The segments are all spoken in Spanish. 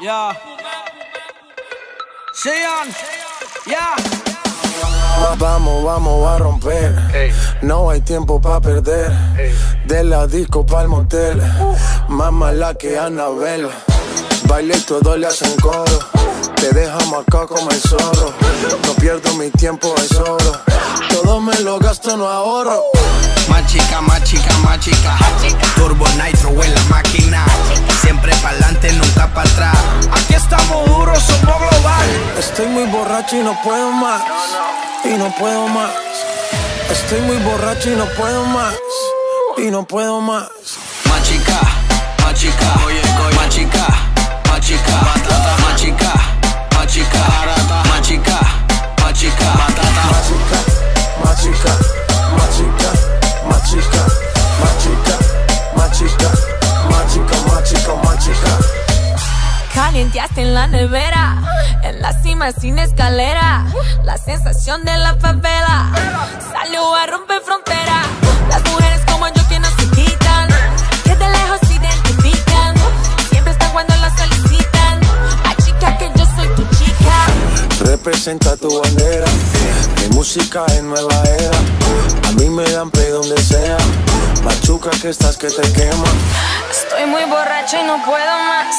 Ya. Sean. Ya. Vamos a romper. No hay tiempo pa' perder. De la disco pa'l motel. Más mala que Anabel. Baile y todo le hacen coro. Te dejamos acá como el zorro. No pierdo mi tiempo, es oro. Todo me lo gasto, no ahorro. Más chica, más chica, más chica. Turbo Nitro en la máquina. Siempre pa'lante, nunca para atrás. Aquí estamos duros, somos global. Estoy muy borracho y no puedo más. Y no puedo más. Estoy muy borracho y no puedo más. Y no puedo más. Más chica, más chica. Oye, más chica, más chica. Más chica, más chica. Más chica, más chica. Más chica, más chica. Más chica, más chica. Más chica, más chica. Más chica, más chica, más chica. Calienteaste en la nevera, en la cima sin escalera. La sensación de la favela salió a romper frontera. Las mujeres como yo que no se quitan, que de lejos se identifican. Siempre están cuando las solicitan. La chica que yo soy tu chica. Representa tu bandera. Mi música es nueva era. A mí me dan play donde sea. Machuca que estás que te quema. Estoy muy borracho y no puedo más.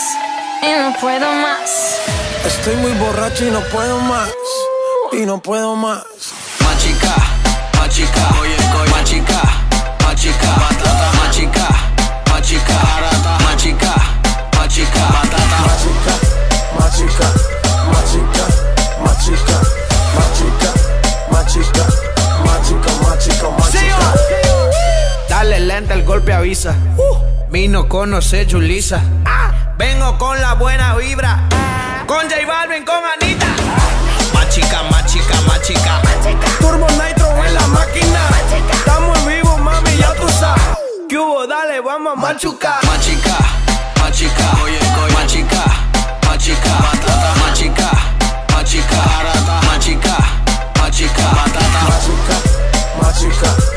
Y no puedo más. Estoy muy borracho y no puedo más. Y no puedo más. Más chica, más chica. Oye, más chica, más chica. Más chica, más chica. Más chica, más chica. Más chica, más chica. Más chica, más chica. Más chica, más chica. Más chica, más chica, más chica. Dale lenta, el golpe avisa. Vino conoce Julissa. Vengo con la buena vibra. Con J Balvin, con Anita. Más chica, más chica, más chica. Turbo Nitro en la máquina. Estamos en vivo, mami, ya tú sabes. ¿Qué hubo? Dale, vamos a machucar. Más chica, más chica. Oye, más chica, más chica. Más chica, más chica. Más chica, más chica. Más chica, más chica.